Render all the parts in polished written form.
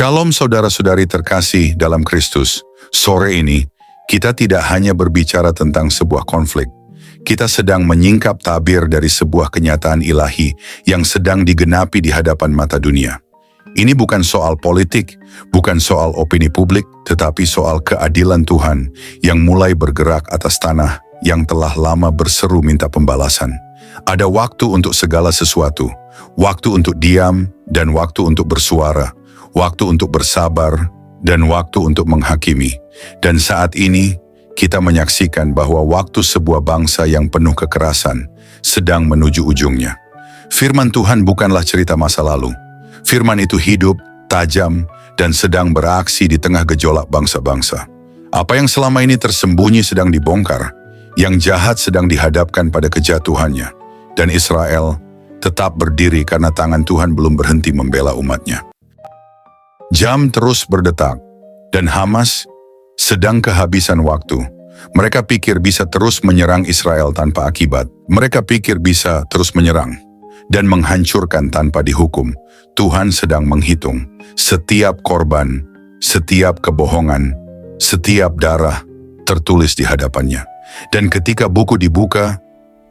Shalom saudara-saudari terkasih dalam Kristus. Sore ini, kita tidak hanya berbicara tentang sebuah konflik. Kita sedang menyingkap tabir dari sebuah kenyataan ilahi yang sedang digenapi di hadapan mata dunia. Ini bukan soal politik, bukan soal opini publik, tetapi soal keadilan Tuhan yang mulai bergerak atas tanah yang telah lama berseru minta pembalasan. Ada waktu untuk segala sesuatu, waktu untuk diam dan waktu untuk bersuara, waktu untuk bersabar dan waktu untuk menghakimi. Dan saat ini, kita menyaksikan bahwa waktu sebuah bangsa yang penuh kekerasan sedang menuju ujungnya. Firman Tuhan bukanlah cerita masa lalu. Firman itu hidup, tajam, dan sedang beraksi di tengah gejolak bangsa-bangsa. Apa yang selama ini tersembunyi sedang dibongkar, yang jahat sedang dihadapkan pada kejatuhannya, dan Israel tetap berdiri karena tangan Tuhan belum berhenti membela umatnya. Jam terus berdetak, dan Hamas sedang kehabisan waktu. Mereka pikir bisa terus menyerang Israel tanpa akibat. Mereka pikir bisa terus menyerang dan menghancurkan tanpa dihukum. Tuhan sedang menghitung setiap korban, setiap kebohongan, setiap darah tertulis di hadapannya. Dan ketika buku dibuka,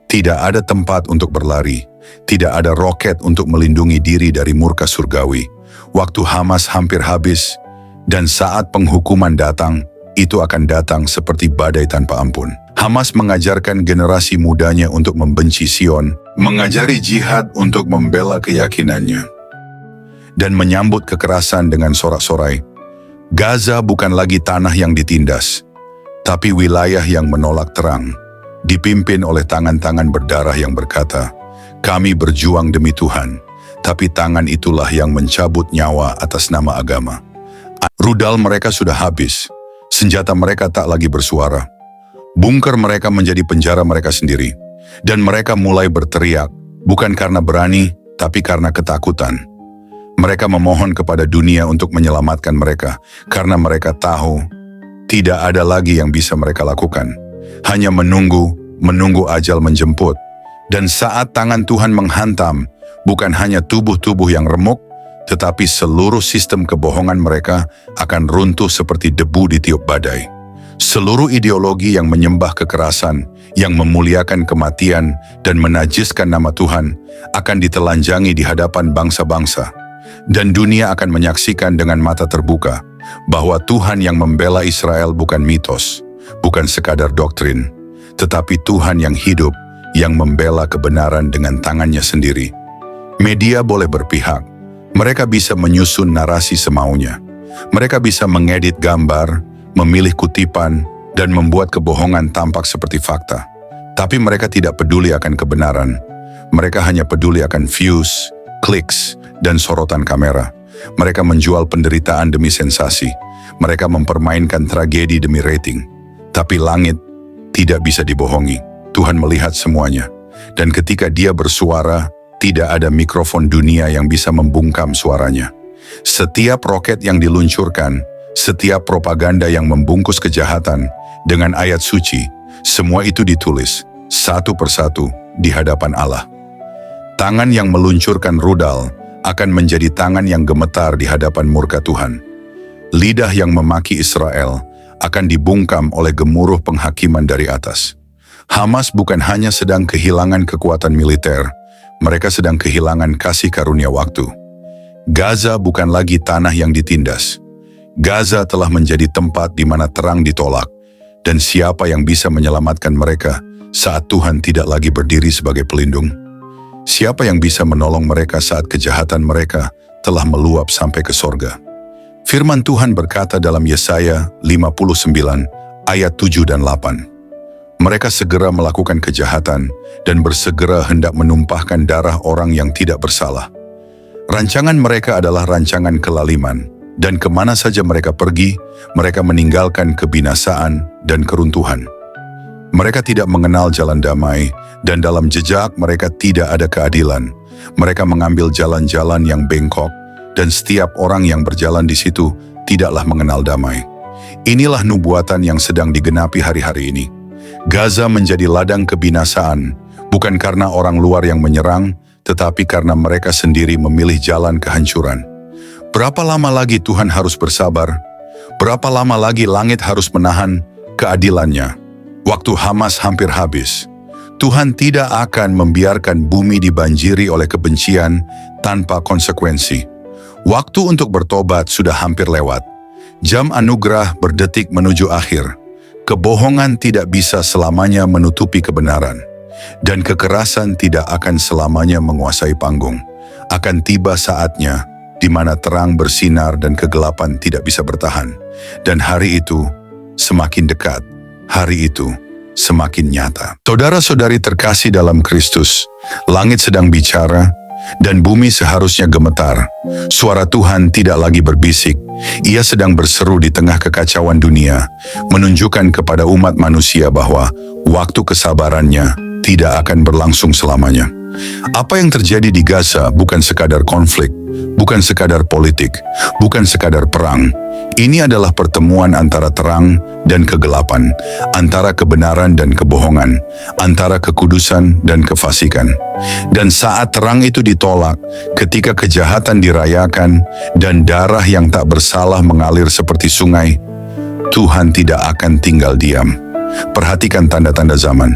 tidak ada tempat untuk berlari, tidak ada roket untuk melindungi diri dari murka surgawi. Waktu Hamas hampir habis, dan saat penghukuman datang, itu akan datang seperti badai tanpa ampun. Hamas mengajarkan generasi mudanya untuk membenci Sion, mengajari jihad untuk membela keyakinannya, dan menyambut kekerasan dengan sorak-sorai. Gaza bukan lagi tanah yang ditindas, tapi wilayah yang menolak terang, dipimpin oleh tangan-tangan berdarah yang berkata, "Kami berjuang demi Tuhan." Tapi tangan itulah yang mencabut nyawa atas nama agama. Rudal mereka sudah habis, senjata mereka tak lagi bersuara. Bunker mereka menjadi penjara mereka sendiri. Dan mereka mulai berteriak, bukan karena berani, tapi karena ketakutan. Mereka memohon kepada dunia untuk menyelamatkan mereka, karena mereka tahu tidak ada lagi yang bisa mereka lakukan. Hanya menunggu ajal menjemput. Dan saat tangan Tuhan menghantam, bukan hanya tubuh-tubuh yang remuk, tetapi seluruh sistem kebohongan mereka akan runtuh seperti debu ditiup badai. Seluruh ideologi yang menyembah kekerasan, yang memuliakan kematian dan menajiskan nama Tuhan, akan ditelanjangi di hadapan bangsa-bangsa. Dan dunia akan menyaksikan dengan mata terbuka bahwa Tuhan yang membela Israel bukan mitos, bukan sekadar doktrin, tetapi Tuhan yang hidup, yang membela kebenaran dengan tangannya sendiri. Media boleh berpihak. Mereka bisa menyusun narasi semaunya. Mereka bisa mengedit gambar, memilih kutipan, dan membuat kebohongan tampak seperti fakta. Tapi mereka tidak peduli akan kebenaran. Mereka hanya peduli akan views, kliks, dan sorotan kamera. Mereka menjual penderitaan demi sensasi. Mereka mempermainkan tragedi demi rating. Tapi langit tidak bisa dibohongi. Tuhan melihat semuanya. Dan ketika Dia bersuara, tidak ada mikrofon dunia yang bisa membungkam suaranya. Setiap roket yang diluncurkan, setiap propaganda yang membungkus kejahatan dengan ayat suci, semua itu ditulis satu persatu di hadapan Allah. Tangan yang meluncurkan rudal akan menjadi tangan yang gemetar di hadapan murka Tuhan. Lidah yang memaki Israel akan dibungkam oleh gemuruh penghakiman dari atas. Hamas bukan hanya sedang kehilangan kekuatan militer, mereka sedang kehilangan kasih karunia waktu. Gaza bukan lagi tanah yang ditindas. Gaza telah menjadi tempat di mana terang ditolak, dan siapa yang bisa menyelamatkan mereka saat Tuhan tidak lagi berdiri sebagai pelindung? Siapa yang bisa menolong mereka saat kejahatan mereka telah meluap sampai ke sorga? Firman Tuhan berkata dalam Yesaya 59 ayat 7 dan 8. Mereka segera melakukan kejahatan dan bersegera hendak menumpahkan darah orang yang tidak bersalah. Rancangan mereka adalah rancangan kelaliman, dan kemana saja mereka pergi, mereka meninggalkan kebinasaan dan keruntuhan. Mereka tidak mengenal jalan damai, dan dalam jejak mereka tidak ada keadilan. Mereka mengambil jalan-jalan yang bengkok, dan setiap orang yang berjalan di situ tidaklah mengenal damai. Inilah nubuatan yang sedang digenapi hari-hari ini. Gaza menjadi ladang kebinasaan, bukan karena orang luar yang menyerang, tetapi karena mereka sendiri memilih jalan kehancuran. Berapa lama lagi Tuhan harus bersabar? Berapa lama lagi langit harus menahan keadilannya? Waktu Hamas hampir habis. Tuhan tidak akan membiarkan bumi dibanjiri oleh kebencian tanpa konsekuensi. Waktu untuk bertobat sudah hampir lewat. Jam anugerah berdetik menuju akhir. Kebohongan tidak bisa selamanya menutupi kebenaran. Dan kekerasan tidak akan selamanya menguasai panggung. Akan tiba saatnya di mana terang bersinar dan kegelapan tidak bisa bertahan. Dan hari itu semakin dekat, hari itu semakin nyata. Saudara-saudari terkasih dalam Kristus, langit sedang bicara dan bumi seharusnya gemetar. Suara Tuhan tidak lagi berbisik, Ia sedang berseru di tengah kekacauan dunia, menunjukkan kepada umat manusia bahwa waktu kesabarannya tidak akan berlangsung selamanya. Apa yang terjadi di Gaza bukan sekadar konflik, bukan sekadar politik, bukan sekadar perang. Ini adalah pertemuan antara terang dan kegelapan, antara kebenaran dan kebohongan, antara kekudusan dan kefasikan. Dan saat terang itu ditolak, ketika kejahatan dirayakan dan darah yang tak bersalah mengalir seperti sungai, Tuhan tidak akan tinggal diam. Perhatikan tanda-tanda zaman.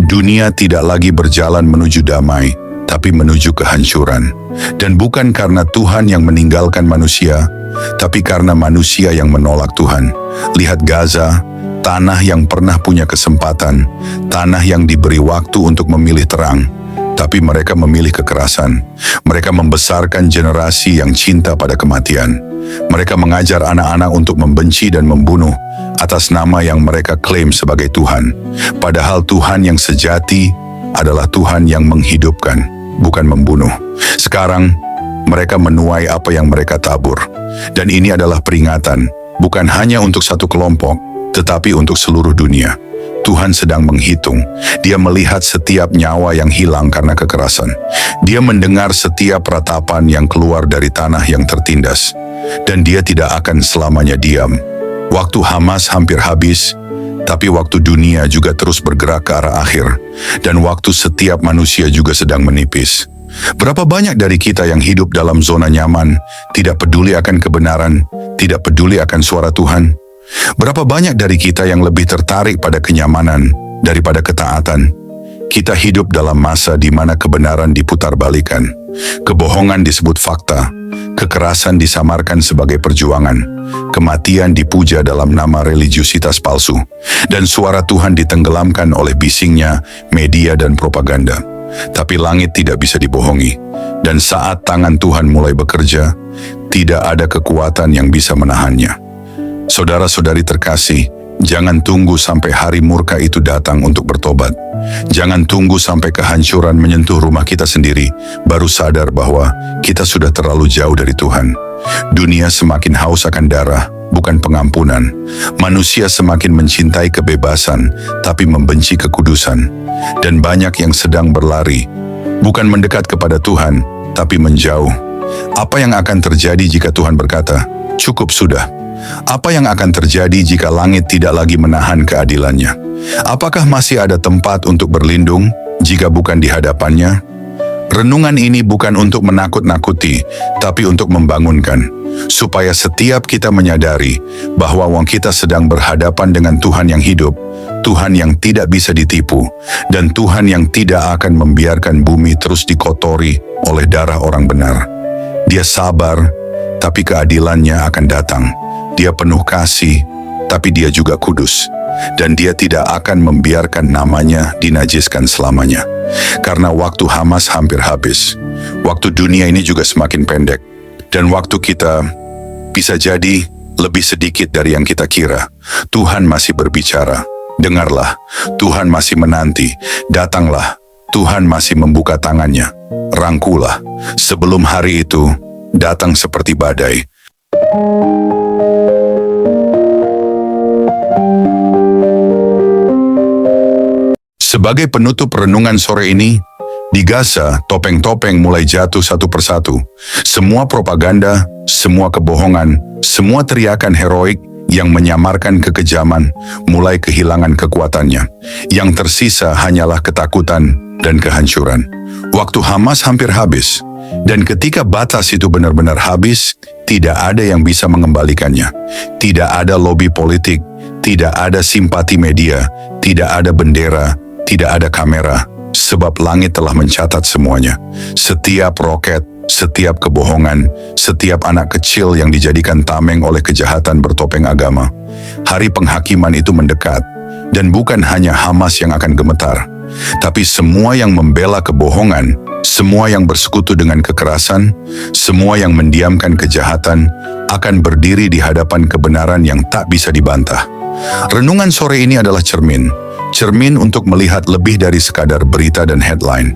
Dunia tidak lagi berjalan menuju damai, tapi menuju kehancuran. Dan bukan karena Tuhan yang meninggalkan manusia, tapi karena manusia yang menolak Tuhan. Lihat Gaza, tanah yang pernah punya kesempatan, tanah yang diberi waktu untuk memilih terang, tapi mereka memilih kekerasan. Mereka membesarkan generasi yang cinta pada kematian. Mereka mengajar anak-anak untuk membenci dan membunuh atas nama yang mereka klaim sebagai Tuhan. Padahal Tuhan yang sejati adalah Tuhan yang menghidupkan, bukan membunuh. Sekarang, mereka menuai apa yang mereka tabur. Dan ini adalah peringatan, bukan hanya untuk satu kelompok, tetapi untuk seluruh dunia. Tuhan sedang menghitung. Dia melihat setiap nyawa yang hilang karena kekerasan. Dia mendengar setiap ratapan yang keluar dari tanah yang tertindas. Dan dia tidak akan selamanya diam. Waktu Hamas hampir habis, tapi waktu dunia juga terus bergerak ke arah akhir. Dan waktu setiap manusia juga sedang menipis. Berapa banyak dari kita yang hidup dalam zona nyaman, tidak peduli akan kebenaran, tidak peduli akan suara Tuhan? Berapa banyak dari kita yang lebih tertarik pada kenyamanan daripada ketaatan? Kita hidup dalam masa di mana kebenaran diputarbalikkan, kebohongan disebut fakta, kekerasan disamarkan sebagai perjuangan, kematian dipuja dalam nama religiusitas palsu, dan suara Tuhan ditenggelamkan oleh bisingnya media dan propaganda. Tapi langit tidak bisa dibohongi, dan saat tangan Tuhan mulai bekerja, tidak ada kekuatan yang bisa menahannya. Saudara-saudari terkasih, jangan tunggu sampai hari murka itu datang untuk bertobat. Jangan tunggu sampai kehancuran menyentuh rumah kita sendiri, baru sadar bahwa kita sudah terlalu jauh dari Tuhan. Dunia semakin haus akan darah, bukan pengampunan. Manusia semakin mencintai kebebasan, tapi membenci kekudusan. Dan banyak yang sedang berlari, bukan mendekat kepada Tuhan, tapi menjauh. Apa yang akan terjadi jika Tuhan berkata, "Cukup sudah"? Apa yang akan terjadi jika langit tidak lagi menahan keadilannya? Apakah masih ada tempat untuk berlindung jika bukan di hadapannya? Renungan ini bukan untuk menakut-nakuti, tapi untuk membangunkan, supaya setiap kita menyadari bahwa kita sedang berhadapan dengan Tuhan yang hidup, Tuhan yang tidak bisa ditipu, dan Tuhan yang tidak akan membiarkan bumi terus dikotori oleh darah orang benar. Dia sabar, tapi keadilannya akan datang. Dia penuh kasih, tapi dia juga kudus. Dan dia tidak akan membiarkan namanya dinajiskan selamanya. Karena waktu Hamas hampir habis. Waktu dunia ini juga semakin pendek. Dan waktu kita bisa jadi lebih sedikit dari yang kita kira. Tuhan masih berbicara. Dengarlah, Tuhan masih menanti. Datanglah, Tuhan masih membuka tangannya. Rangkulah, sebelum hari itu datang seperti badai. Sebagai penutup renungan sore ini, di Gaza, topeng-topeng mulai jatuh satu persatu. Semua propaganda, semua kebohongan, semua teriakan heroik yang menyamarkan kekejaman mulai kehilangan kekuatannya. Yang tersisa hanyalah ketakutan dan kehancuran. Waktu Hamas hampir habis, dan ketika batas itu benar-benar habis, tidak ada yang bisa mengembalikannya. Tidak ada lobi politik, tidak ada simpati media, tidak ada bendera, tidak ada kamera, sebab langit telah mencatat semuanya. Setiap roket, setiap kebohongan, setiap anak kecil yang dijadikan tameng oleh kejahatan bertopeng agama. Hari penghakiman itu mendekat, dan bukan hanya Hamas yang akan gemetar, tapi semua yang membela kebohongan, semua yang bersekutu dengan kekerasan, semua yang mendiamkan kejahatan, akan berdiri di hadapan kebenaran yang tak bisa dibantah. Renungan sore ini adalah cermin untuk melihat lebih dari sekadar berita dan headline.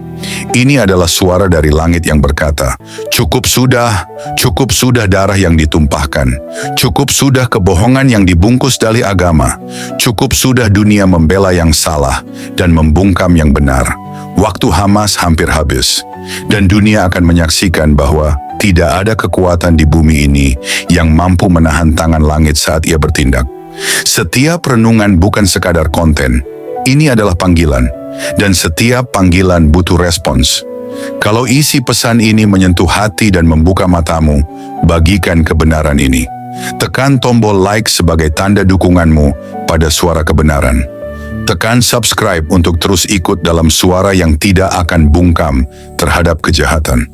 Ini adalah suara dari langit yang berkata, cukup sudah darah yang ditumpahkan, cukup sudah kebohongan yang dibungkus dalih agama, cukup sudah dunia membela yang salah dan membungkam yang benar. Waktu Hamas hampir habis, dan dunia akan menyaksikan bahwa tidak ada kekuatan di bumi ini yang mampu menahan tangan langit saat ia bertindak. Setiap renungan bukan sekadar konten, ini adalah panggilan, dan setiap panggilan butuh respons. Kalau isi pesan ini menyentuh hati dan membuka matamu, bagikan kebenaran ini. Tekan tombol like sebagai tanda dukunganmu pada suara kebenaran. Tekan subscribe untuk terus ikut dalam suara yang tidak akan bungkam terhadap kejahatan.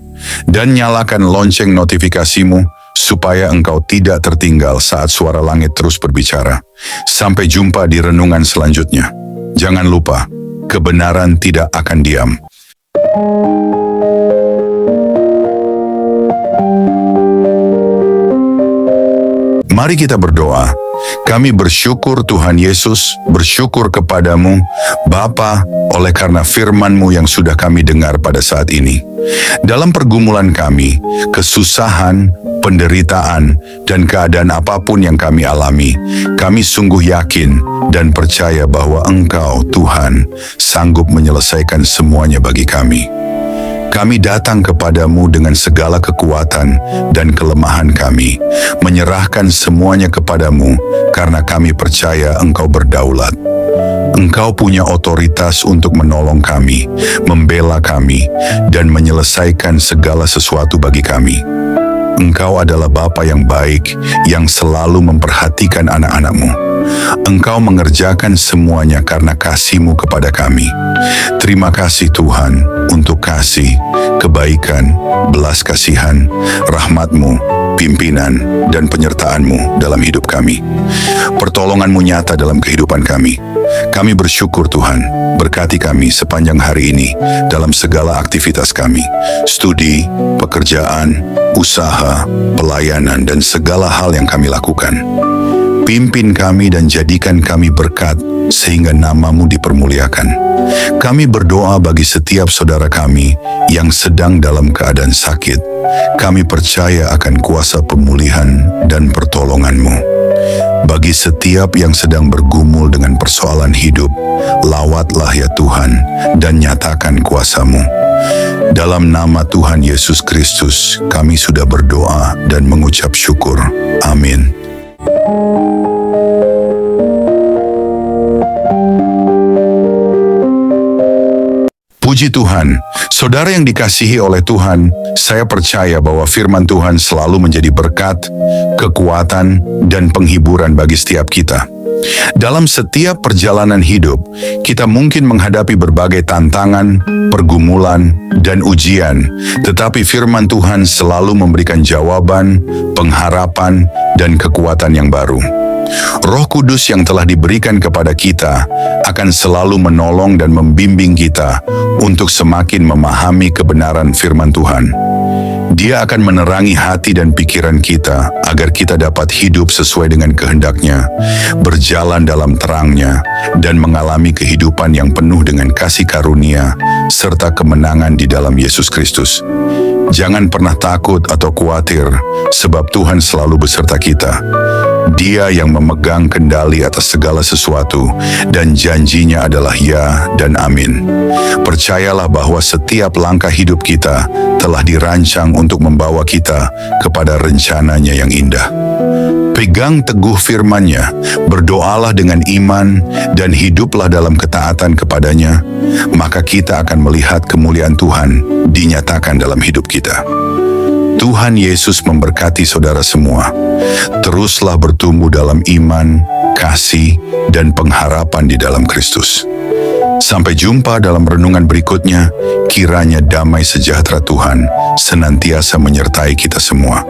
Dan nyalakan lonceng notifikasimu supaya engkau tidak tertinggal saat suara langit terus berbicara. Sampai jumpa di renungan selanjutnya. Jangan lupa, kebenaran tidak akan diam. Mari kita berdoa. Kami bersyukur Tuhan Yesus, bersyukur kepadamu, Bapa, oleh karena firman-Mu yang sudah kami dengar pada saat ini. Dalam pergumulan kami, kesusahan, penderitaan, dan keadaan apapun yang kami alami, kami sungguh yakin dan percaya bahwa Engkau, Tuhan, sanggup menyelesaikan semuanya bagi kami. Kami datang kepadamu dengan segala kekuatan dan kelemahan kami, menyerahkan semuanya kepadamu karena kami percaya Engkau berdaulat. Engkau punya otoritas untuk menolong kami, membela kami, dan menyelesaikan segala sesuatu bagi kami. Engkau adalah Bapa yang baik, yang selalu memperhatikan anak-anak-Mu. Engkau mengerjakan semuanya karena kasih-Mu kepada kami. Terima kasih Tuhan untuk kasih, kebaikan, belas kasihan, rahmat-Mu, pimpinan, dan penyertaan-Mu dalam hidup kami. Pertolongan-Mu nyata dalam kehidupan kami. Kami bersyukur Tuhan, berkati kami sepanjang hari ini dalam segala aktivitas kami, studi, pekerjaan, usaha, pelayanan, dan segala hal yang kami lakukan. Pimpin kami dan jadikan kami berkat sehingga nama-Mu dipermuliakan. Kami berdoa bagi setiap saudara kami yang sedang dalam keadaan sakit. Kami percaya akan kuasa pemulihan dan pertolongan-Mu. Bagi setiap yang sedang bergumul dengan persoalan hidup, lawatlah ya Tuhan dan nyatakan kuasa-Mu. Dalam nama Tuhan Yesus Kristus, kami sudah berdoa dan mengucap syukur. Amin. Puji Tuhan, saudara yang dikasihi oleh Tuhan, saya percaya bahwa firman Tuhan selalu menjadi berkat, kekuatan, dan penghiburan bagi setiap kita. Dalam setiap perjalanan hidup, kita mungkin menghadapi berbagai tantangan, pergumulan, dan ujian, tetapi firman Tuhan selalu memberikan jawaban, pengharapan, dan kekuatan yang baru. Roh Kudus yang telah diberikan kepada kita akan selalu menolong dan membimbing kita untuk semakin memahami kebenaran firman Tuhan. Dia akan menerangi hati dan pikiran kita agar kita dapat hidup sesuai dengan kehendak-Nya, berjalan dalam terang-Nya, dan mengalami kehidupan yang penuh dengan kasih karunia serta kemenangan di dalam Yesus Kristus. Jangan pernah takut atau khawatir, sebab Tuhan selalu beserta kita. Dia yang memegang kendali atas segala sesuatu, dan janjinya adalah ya dan amin. Percayalah bahwa setiap langkah hidup kita telah dirancang untuk membawa kita kepada rencananya yang indah. Pegang teguh firman-Nya, berdoalah dengan iman, dan hiduplah dalam ketaatan kepadanya, maka kita akan melihat kemuliaan Tuhan dinyatakan dalam hidup kita. Tuhan Yesus memberkati saudara semua. Teruslah bertumbuh dalam iman, kasih, dan pengharapan di dalam Kristus. Sampai jumpa dalam renungan berikutnya, kiranya damai sejahtera Tuhan senantiasa menyertai kita semua.